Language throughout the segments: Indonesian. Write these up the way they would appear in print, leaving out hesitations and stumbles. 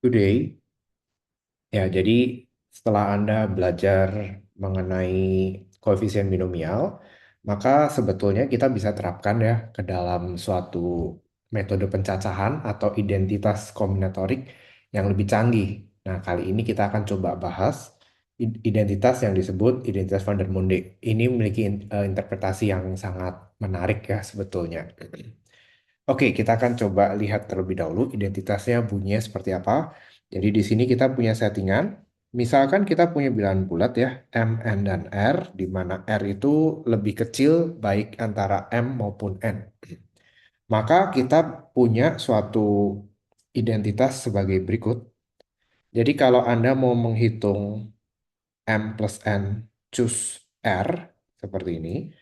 Today, ya jadi setelah Anda belajar mengenai koefisien binomial, maka sebetulnya kita bisa terapkan ya ke dalam suatu metode pencacahan atau identitas kombinatorik yang lebih canggih. Nah, kali ini kita akan coba bahas identitas yang disebut identitas van der Monde. Ini memiliki interpretasi yang sangat menarik ya sebetulnya. Oke, kita akan coba lihat terlebih dahulu identitasnya bunyinya seperti apa. Jadi di sini kita punya settingan. Misalkan kita punya bilangan bulat ya, M, N, dan R, di mana R itu lebih kecil baik antara M maupun N. Maka kita punya suatu identitas sebagai berikut. Jadi kalau Anda mau menghitung M plus N choose R, seperti ini,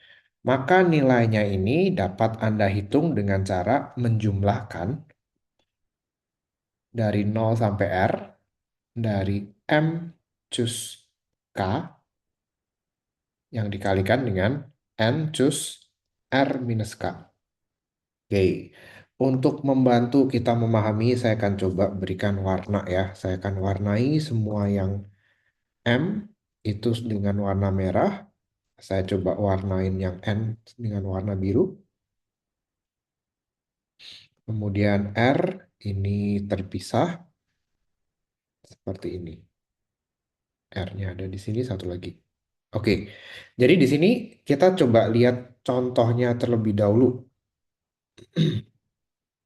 maka nilainya ini dapat Anda hitung dengan cara menjumlahkan dari 0 sampai R, dari M cus K yang dikalikan dengan N cus R minus K. Oke, untuk membantu kita memahami, saya akan coba berikan warna ya. Saya akan warnai semua yang M itu dengan warna merah. Saya coba warnain yang N dengan warna biru. Kemudian R ini terpisah seperti ini. R-nya ada di sini satu lagi. Oke, jadi di sini kita coba lihat contohnya terlebih dahulu.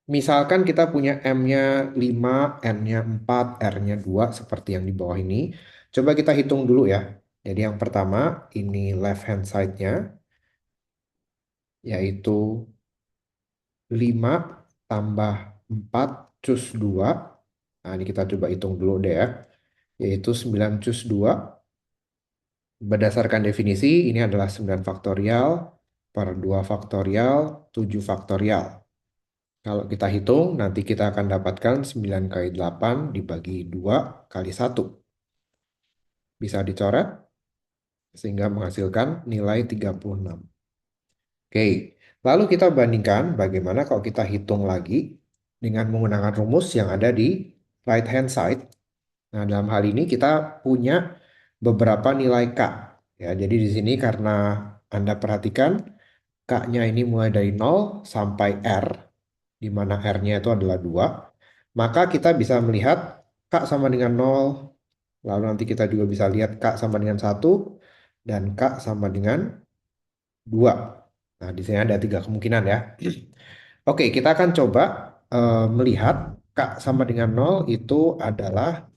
Misalkan kita punya M-nya 5, N-nya 4, R-nya 2 seperti yang di bawah ini. Coba kita hitung dulu ya. Jadi yang pertama ini left hand side-nya yaitu 5 tambah 4 cus 2. Nah, ini kita coba hitung dulu deh ya. Yaitu 9 cus 2. Berdasarkan definisi, ini adalah 9 faktorial per 2 faktorial, 7 faktorial. Kalau kita hitung, nanti kita akan dapatkan 9 kali 8 dibagi 2 kali 1. Bisa dicoret, sehingga menghasilkan nilai 36. Oke, lalu kita bandingkan bagaimana kalau kita hitung lagi dengan menggunakan rumus yang ada di right hand side. Nah, dalam hal ini kita punya beberapa nilai K. Ya, jadi di sini karena Anda perhatikan, K-nya ini mulai dari 0 sampai R, di mana R-nya itu adalah 2, maka kita bisa melihat K sama dengan 0, lalu nanti kita juga bisa lihat K sama dengan 1, dan K sama dengan 2. Nah, di sini ada 3 kemungkinan ya. Oke, kita akan coba melihat K sama dengan 0 itu adalah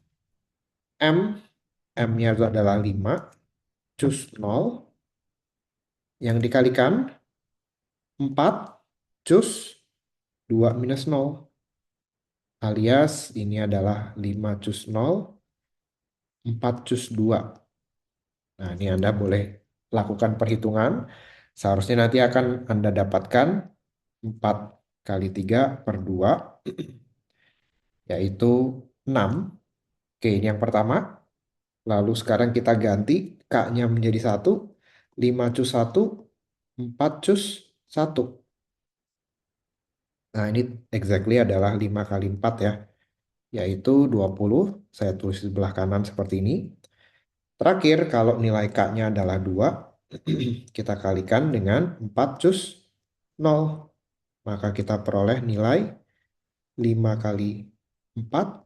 M, M-nya itu adalah 5, cus 0, yang dikalikan 4, cus 2 minus 0. Alias ini adalah 5 cus 0, 4 cus 2. Nah, ini Anda boleh lakukan perhitungan. Seharusnya nanti akan Anda dapatkan 4 kali 3 per 2, yaitu 6. Oke, ini yang pertama. Lalu sekarang kita ganti K-nya menjadi 1. 5 cus 1, 4 cus 1. Nah, ini exactly adalah 5 kali 4 ya, yaitu 20. Saya tulis di sebelah kanan seperti ini. Terakhir, kalau nilai K-nya adalah 2, kita kalikan dengan 4 cus 0. Maka kita peroleh nilai 5 kali 4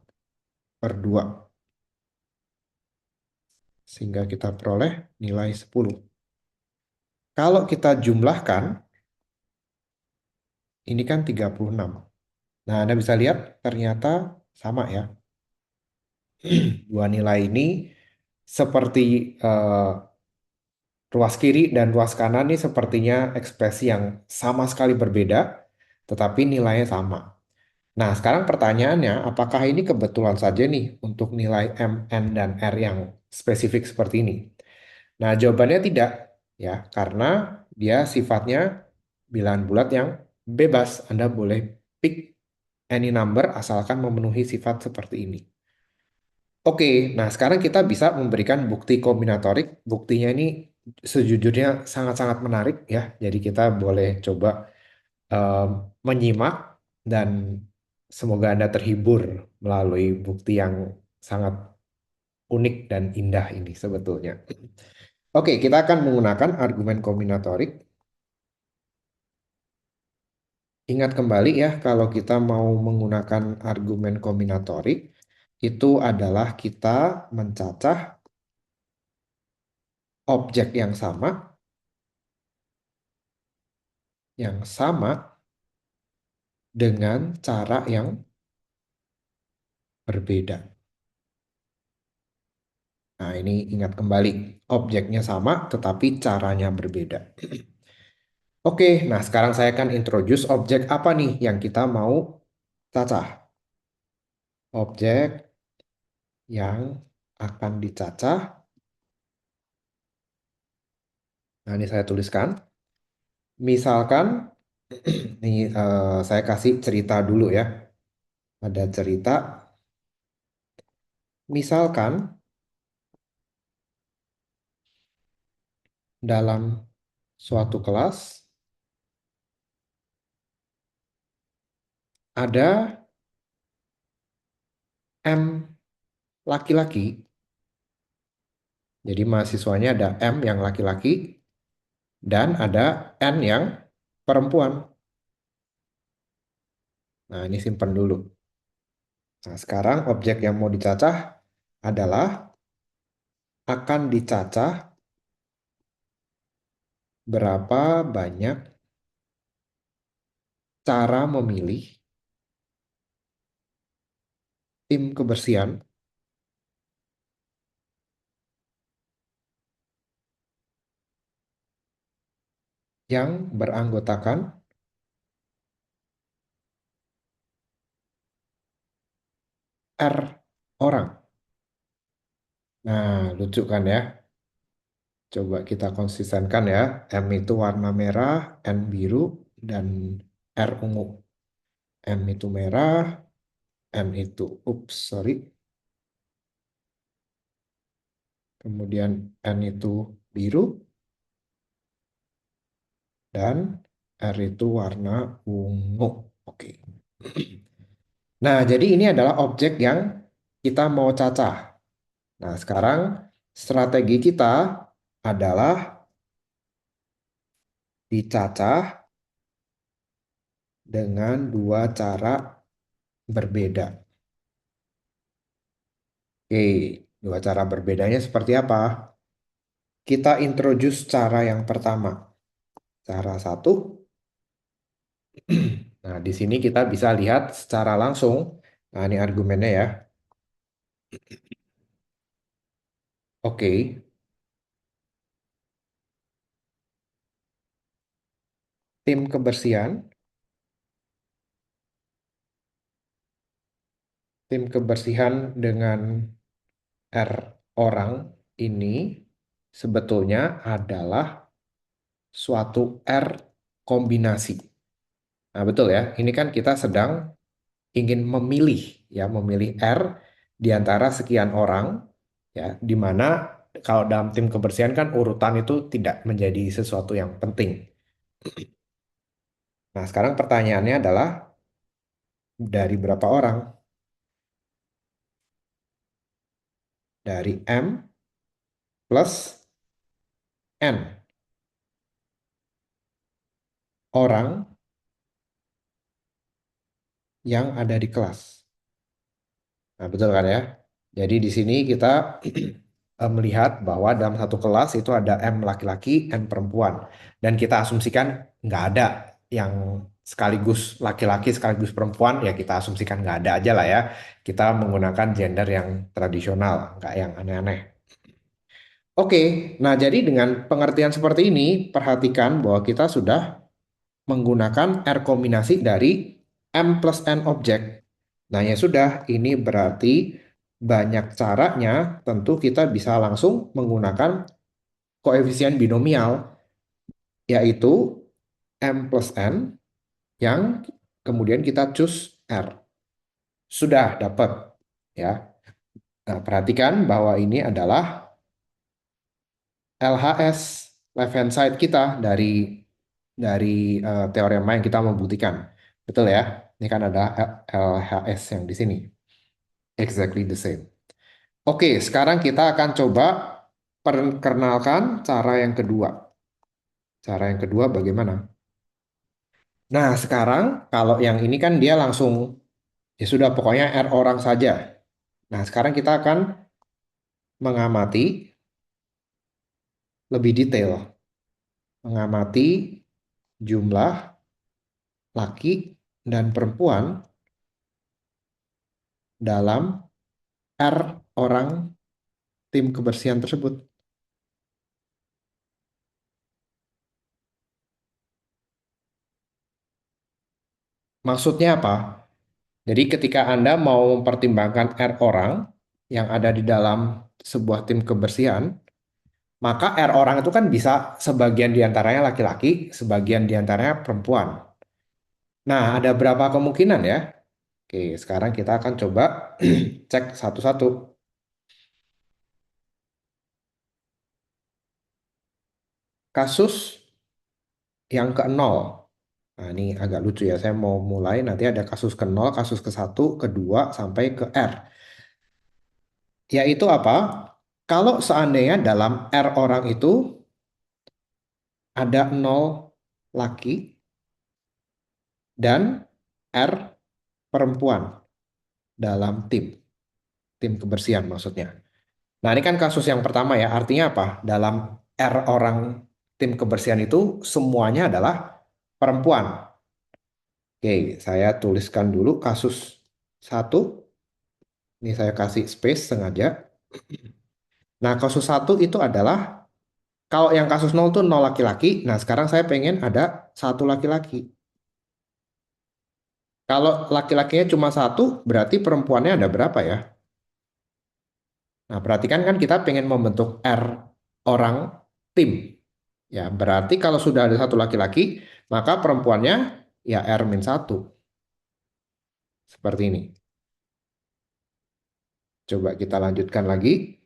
per 2. Sehingga kita peroleh nilai 10. Kalau kita jumlahkan, ini kan 36. Nah, Anda bisa lihat ternyata sama ya. Dua nilai ini seperti ruas kiri dan ruas kanan ini sepertinya ekspresi yang sama sekali berbeda, tetapi nilainya sama. Nah, sekarang pertanyaannya, apakah ini kebetulan saja nih untuk nilai M, N, dan R yang spesifik seperti ini? Nah, jawabannya tidak, ya, karena dia sifatnya bilangan bulat yang bebas. Anda boleh pick any number asalkan memenuhi sifat seperti ini. Oke, nah sekarang kita bisa memberikan bukti kombinatorik. Buktinya ini sejujurnya sangat-sangat menarik ya. Jadi kita boleh coba em, menyimak dan Semoga Anda terhibur melalui bukti yang sangat unik dan indah ini sebetulnya. Oke, kita akan menggunakan argumen kombinatorik. Ingat kembali ya, kalau kita mau menggunakan argumen kombinatorik, itu adalah kita mencacah objek yang sama dengan cara yang berbeda. Nah, ini ingat kembali, objeknya sama tetapi caranya berbeda. Oke, nah sekarang saya akan introduce objek apa nih yang kita mau cacah. Objek yang akan dicacah. Nah, ini saya tuliskan. Misalkan, ini saya kasih cerita dulu ya. Ada cerita, misalkan dalam suatu kelas ada M laki-laki. Jadi mahasiswanya ada M yang laki-laki dan ada N yang perempuan. Nah, ini simpan dulu. Nah, sekarang objek yang mau dicacah adalah akan dicacah berapa banyak cara memilih tim kebersihan yang beranggotakan R orang. Nah, lucu kan ya? Coba kita konsistenkan ya. M itu warna merah, N biru, dan R ungu. M itu merah, N itu, sorry. Kemudian N itu biru, dan R itu warna ungu. Oke. Nah, jadi ini adalah objek yang kita mau cacah. Nah, sekarang strategi kita adalah dicacah dengan dua cara berbeda. Oke, dua cara berbedanya seperti apa? Kita introduce cara yang pertama. Cara satu. Nah, di sini kita bisa lihat secara langsung. Nah, ini argumennya ya. Oke, tim kebersihan. Tim kebersihan dengan R orang ini sebetulnya adalah suatu R kombinasi. Nah, betul ya. Ini kan kita sedang ingin memilih ya, memilih R di antara sekian orang ya, di mana kalau dalam tim kebersihan kan urutan itu tidak menjadi sesuatu yang penting. Nah, sekarang pertanyaannya adalah dari berapa orang? Dari M plus N orang yang ada di kelas. Nah, betul kan ya? Jadi di sini kita melihat bahwa dalam satu kelas itu ada M laki-laki, N perempuan. Dan kita asumsikan nggak ada yang sekaligus laki-laki sekaligus perempuan, ya kita asumsikan nggak ada aja lah ya. Kita menggunakan gender yang tradisional, nggak yang aneh-aneh. Oke, nah jadi dengan pengertian seperti ini, perhatikan bahwa kita sudah menggunakan R kombinasi dari M plus N objek. Nah ya sudah, ini berarti banyak caranya, tentu kita bisa langsung menggunakan koefisien binomial, yaitu M plus N yang kemudian kita choose R. Sudah dapat ya. Nah, perhatikan bahwa ini adalah LHS, left hand side kita dari teorema yang kita mau buktikan. Betul ya? Ini kan ada LHS yang di sini. Exactly the same. Oke, sekarang kita akan coba perkenalkan cara yang kedua. Cara yang kedua bagaimana? Nah, sekarang kalau yang ini kan dia langsung, ya sudah pokoknya R orang saja. Nah, sekarang kita akan mengamati lebih detail. Mengamati jumlah laki dan perempuan dalam R orang tim kebersihan tersebut. Maksudnya apa? Jadi ketika Anda mau mempertimbangkan R orang yang ada di dalam sebuah tim kebersihan, maka R orang itu kan bisa sebagian diantaranya laki-laki, sebagian diantaranya perempuan. Nah, ada berapa kemungkinan ya? Oke, sekarang kita akan coba cek satu-satu. Kasus yang ke nol. Nah, ini agak lucu ya. Saya mau mulai nanti ada kasus ke nol, kasus ke satu, kedua, sampai ke R. Yaitu apa? Kalau seandainya dalam R orang itu ada nol laki dan R perempuan dalam tim kebersihan maksudnya. Nah, ini kan kasus yang pertama ya. Artinya apa? Dalam R orang tim kebersihan itu semuanya adalah perempuan. Oke, saya tuliskan dulu kasus satu. Ini saya kasih space sengaja. Nah, kasus satu itu adalah kalau yang kasus nol itu nol laki-laki. Nah, sekarang saya pengen ada satu laki-laki. Kalau laki-lakinya cuma satu, berarti perempuannya ada berapa ya? Nah, perhatikan kan kita pengen membentuk R orang tim. Ya, berarti kalau sudah ada satu laki-laki, maka perempuannya ya R-1. Seperti ini. Coba kita lanjutkan lagi.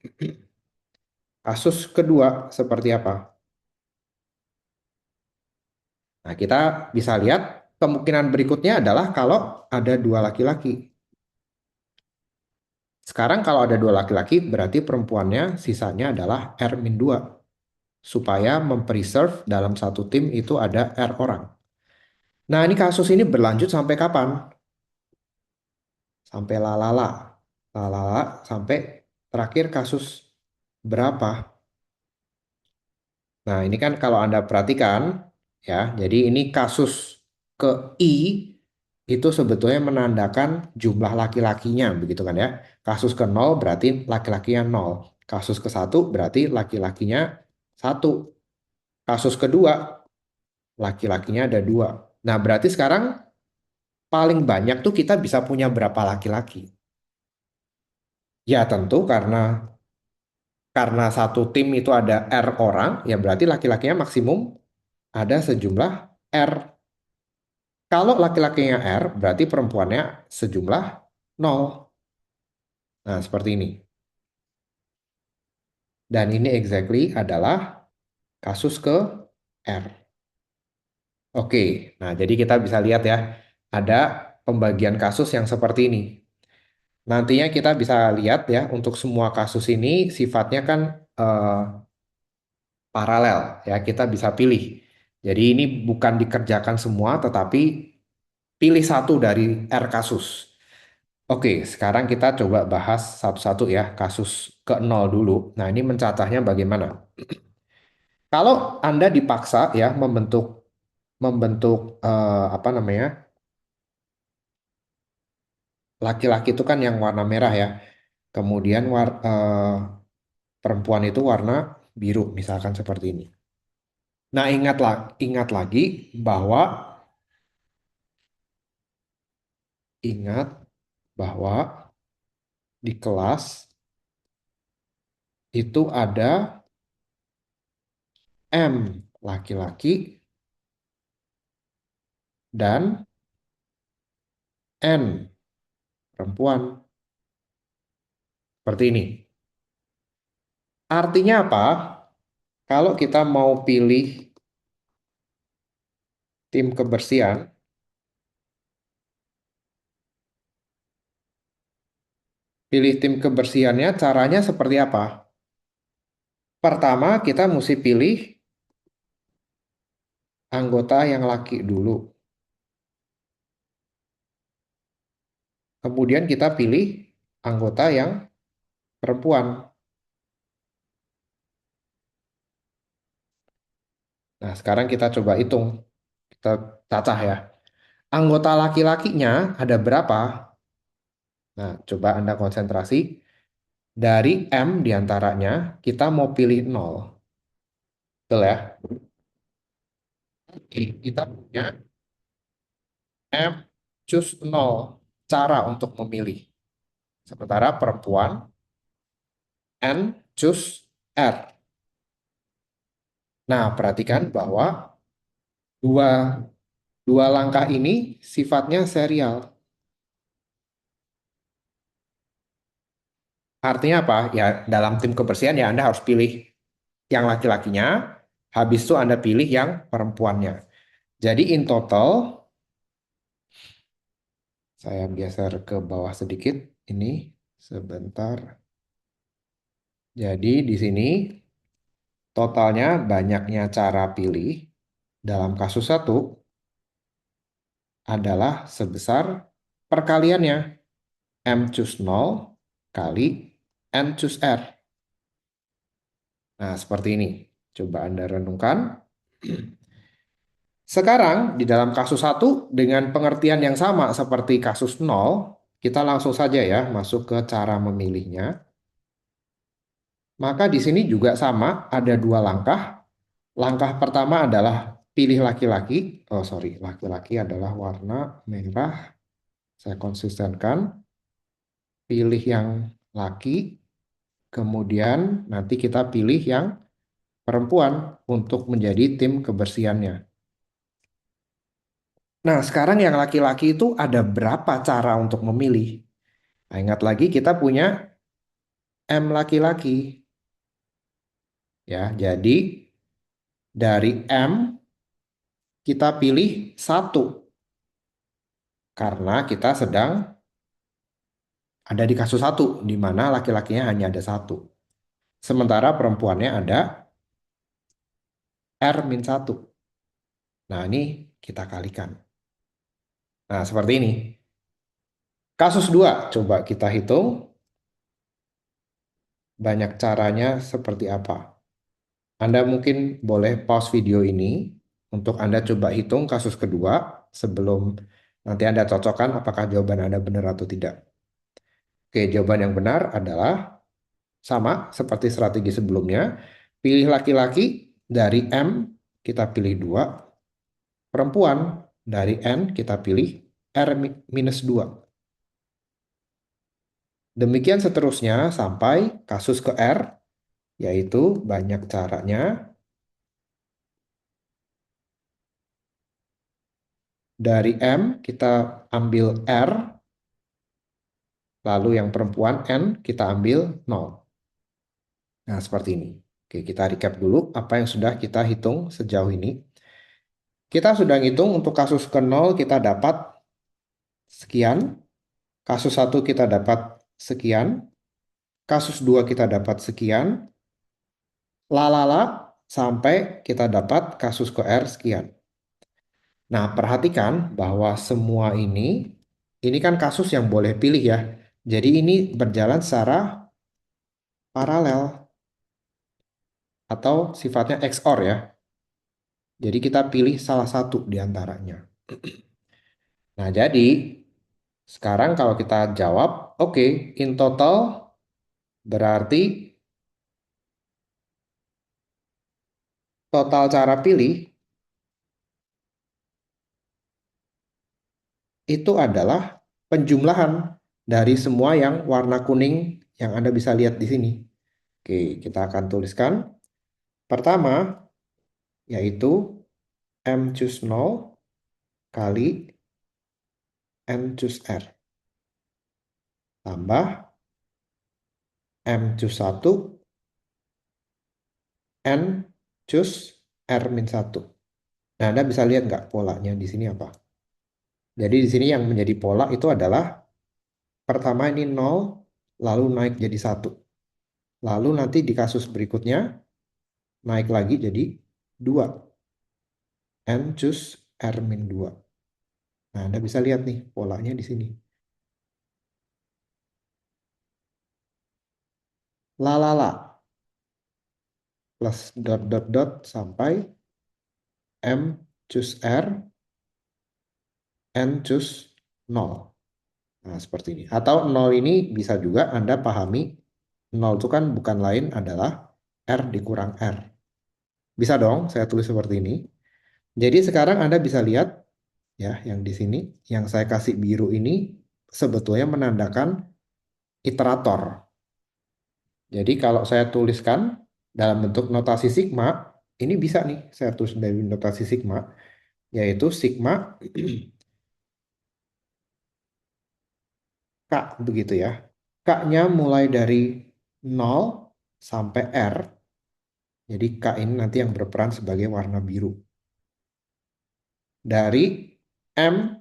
Kasus kedua seperti apa? Nah, kita bisa lihat kemungkinan berikutnya adalah kalau ada dua laki-laki. Sekarang kalau ada dua laki-laki, berarti perempuannya sisanya adalah R-2. Supaya mempreserve dalam satu tim itu ada R orang. Nah, ini kasus ini berlanjut sampai kapan? Sampai lalala. Lalala sampai terakhir kasus berapa? Nah, ini kan kalau Anda perhatikan, ya, jadi ini kasus ke I itu sebetulnya menandakan jumlah laki-lakinya, begitu kan ya. Kasus ke nol berarti laki-lakinya nol. Kasus ke satu berarti laki-lakinya satu. Kasus kedua, laki-lakinya ada dua. Nah, berarti sekarang paling banyak tuh kita bisa punya berapa laki-laki? Ya, tentu karena satu tim itu ada R orang, ya berarti laki-lakinya maksimum ada sejumlah R. Kalau laki-lakinya R, berarti perempuannya sejumlah nol. Nah, seperti ini. Dan ini exactly adalah kasus ke R. Oke, nah jadi kita bisa lihat ya, ada pembagian kasus yang seperti ini. Nantinya kita bisa lihat ya, untuk semua kasus ini sifatnya kan eh, paralel ya, kita bisa pilih. Jadi ini bukan dikerjakan semua, tetapi pilih satu dari R kasus. Oke, sekarang kita coba bahas satu-satu ya, kasus ke nol dulu. Nah, ini mencacahnya bagaimana? Kalau Anda dipaksa ya membentuk membentuk apa namanya? Laki-laki itu kan yang warna merah ya. Kemudian perempuan itu warna biru, misalkan seperti ini. Nah, ingat lagi bahwa ingat bahwa di kelas itu ada M laki-laki dan N perempuan. Seperti ini. Artinya apa? Kalau kita mau pilih tim kebersihan, Pilih tim kebersihannya, caranya seperti apa? Pertama, kita mesti pilih anggota yang laki dulu. Kemudian kita pilih anggota yang perempuan. Nah, sekarang kita coba hitung. Kita cacah ya. Anggota laki-lakinya ada berapa? Nah, coba Anda konsentrasi. Dari M diantaranya, kita mau pilih 0. Betul ya? Oke, kita punya M choose 0 cara untuk memilih. Sementara perempuan N choose R. Nah, perhatikan bahwa dua, dua langkah ini sifatnya serial. Artinya apa? Ya, dalam tim kebersihan ya Anda harus pilih yang laki-lakinya, habis itu Anda pilih yang perempuannya. Jadi in total, saya geser ke bawah sedikit, ini sebentar. Jadi di sini totalnya banyaknya cara pilih dalam kasus satu adalah sebesar perkaliannya M choose 0 kali N choose R. Nah, seperti ini. Coba Anda renungkan. Sekarang, di dalam kasus satu dengan pengertian yang sama seperti kasus 0, kita langsung saja ya masuk ke cara memilihnya. Maka di sini juga sama, ada dua langkah. Langkah pertama adalah pilih laki-laki. Oh, sorry, laki-laki adalah warna merah. Saya konsistenkan. Pilih yang laki, kemudian nanti kita pilih yang perempuan untuk menjadi tim kebersihannya. Nah, sekarang yang laki-laki itu ada berapa cara untuk memilih? Nah, ingat lagi kita punya M laki-laki. Ya, jadi dari M kita pilih satu karena kita sedang ada di kasus satu di mana laki-lakinya hanya ada satu. Sementara perempuannya ada R-1. Nah, ini kita kalikan. Nah, seperti ini. Kasus 2 coba kita hitung banyak caranya seperti apa. Anda mungkin boleh pause video ini untuk Anda coba hitung kasus kedua sebelum nanti Anda cocokkan apakah jawaban Anda benar atau tidak. Oke, jawaban yang benar adalah sama seperti strategi sebelumnya. Pilih laki-laki dari M, kita pilih 2. Perempuan dari N, kita pilih R-2. Demikian seterusnya sampai kasus ke R, yaitu banyak caranya. Dari M, kita ambil R, lalu yang perempuan N, kita ambil 0. Nah, seperti ini. Oke, kita recap dulu apa yang sudah kita hitung sejauh ini. Kita sudah hitung untuk kasus ke 0 kita dapat sekian. Kasus 1 kita dapat sekian. Kasus 2 kita dapat sekian. Lalala sampai kita dapat kasus ke R sekian. Nah, perhatikan bahwa semua ini kan kasus yang boleh pilih ya. Jadi ini berjalan secara paralel atau sifatnya XOR ya. Jadi kita pilih salah satu di antaranya. Nah, jadi sekarang kalau kita jawab, oke, in total berarti total cara pilih itu adalah penjumlahan dari semua yang warna kuning yang Anda bisa lihat di sini. Oke, kita akan tuliskan. Pertama, yaitu M choose 0 kali N choose R. Tambah M choose 1 N choose R-1. Nah, Anda bisa lihat nggak polanya di sini apa? Jadi di sini yang menjadi pola itu adalah pertama ini 0, lalu naik jadi 1. Lalu nanti di kasus berikutnya naik lagi jadi 2. N cus R min 2. Nah, Anda bisa lihat nih polanya di sini. La la la plus dot dot dot sampai M cus R N cus 0. Nah, seperti ini. Atau 0 ini bisa juga Anda pahami 0 itu kan bukan lain adalah R dikurang R. Bisa dong saya tulis seperti ini. Jadi sekarang Anda bisa lihat ya yang di sini yang saya kasih biru ini sebetulnya menandakan iterator. Jadi kalau saya tuliskan dalam bentuk notasi sigma, ini bisa nih saya tulis dari notasi sigma, yaitu sigma K begitu ya. K-nya mulai dari 0 sampai R. Jadi K ini nanti yang berperan sebagai warna biru. Dari M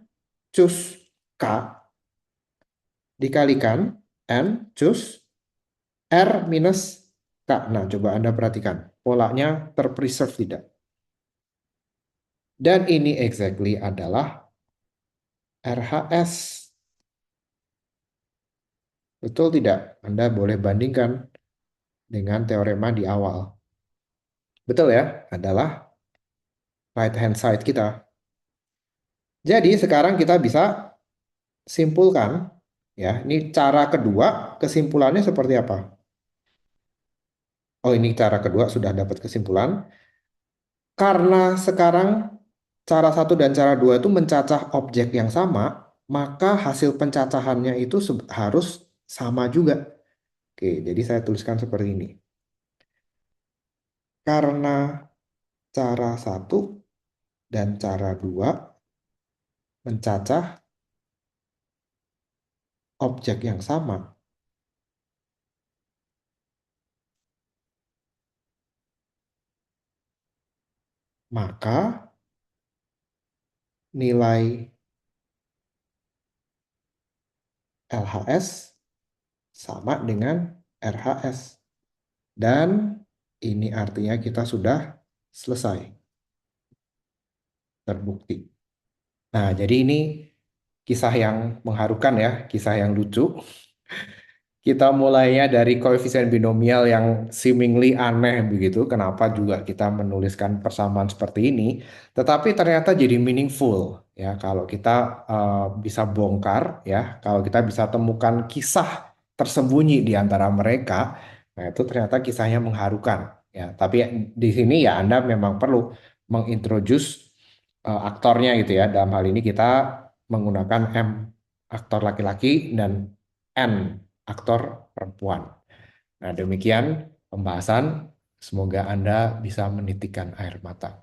cus K dikalikan N cus R minus K. Nah, coba Anda perhatikan. Polanya terpreserve tidak? Dan ini exactly adalah RHS. Betul tidak? Anda boleh bandingkan dengan teorema di awal. Betul ya? Adalah right hand side kita. Jadi sekarang kita bisa simpulkan ya. Ini cara kedua, kesimpulannya seperti apa? Oh, ini cara kedua sudah dapat kesimpulan. Karena sekarang cara satu dan cara dua itu mencacah objek yang sama, maka hasil pencacahannya itu harus sama juga. Oke, jadi saya tuliskan seperti ini. Karena cara satu dan cara dua mencacah objek yang sama, maka nilai LHS sama dengan RHS. Dan ini artinya kita sudah selesai, terbukti. Nah, jadi ini kisah yang mengharukan ya, kisah yang lucu. Kita mulainya dari koefisien binomial yang seemingly aneh begitu. Kenapa juga kita menuliskan persamaan seperti ini? Tetapi ternyata jadi meaningful ya kalau kita bisa bongkar ya, kalau kita bisa temukan kisah tersembunyi di antara mereka. Nah, itu ternyata kisahnya mengharukan ya. Tapi di sini ya Anda memang perlu mengintroduce aktornya gitu ya. Dalam hal ini kita menggunakan M aktor laki-laki dan N aktor perempuan. Nah, demikian pembahasan. Semoga Anda bisa menitikkan air mata.